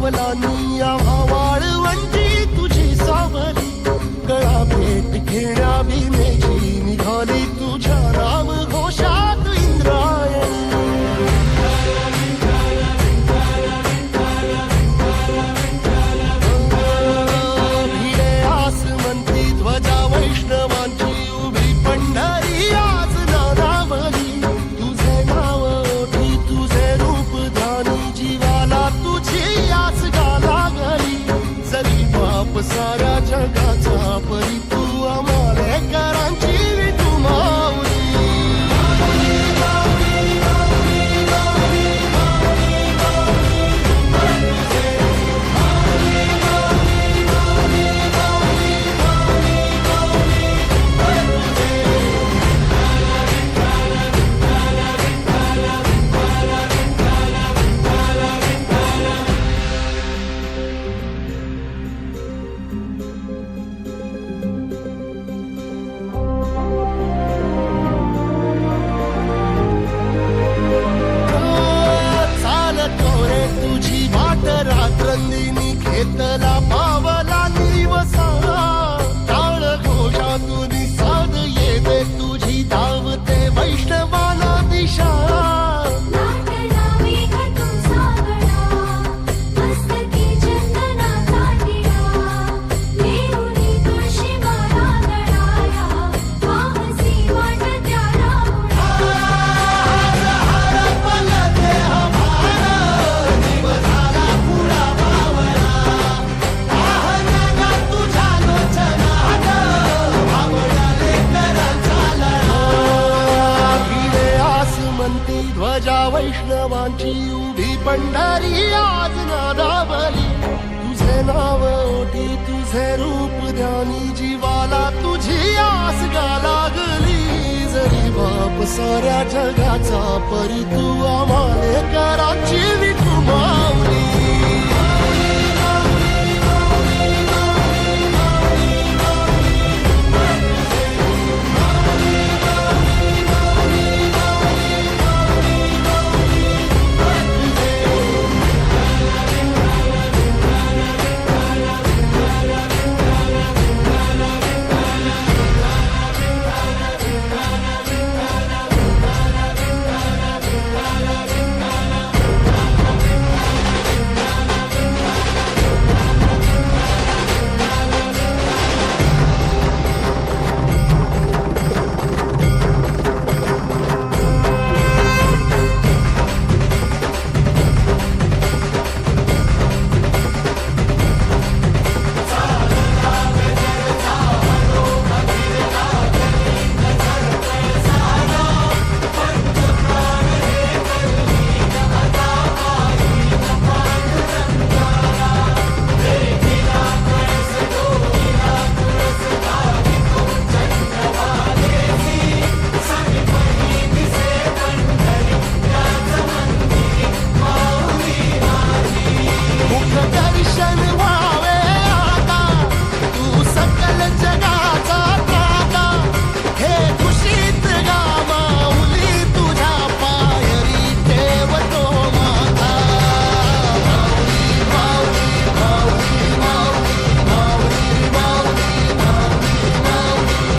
पावलांनी आम्हा वाळवंटी तुझी सावली गळा भेट घेण्या भीमेची निघाली तुझ्या नाम घोषात इंद्रायणी भिडे आसमंती ध्वजा वैष्णवांची उभी पंढरी आज नानावली तुझे नाव ओठी तुझे रूप ध्यानी जीवाला तुझी आस गा लागली जरी बाप साऱ्या जगाचा परी तू आमालेकरांची विठू माऊली रात्रंदिनी घेतला पावला निवसा टाळ घोषातून साध येते तुझी धावते वैष्णवाला दिशा ध्वजा वैष्णवांची उभी पंढरी आज नादावली तुझे नाव ओठी तुझे रूप ध्यानी जीवाला तुझी आस गा लागली जरी बाप साऱ्या जगाचा परी तू आम्हालेकरांची विठू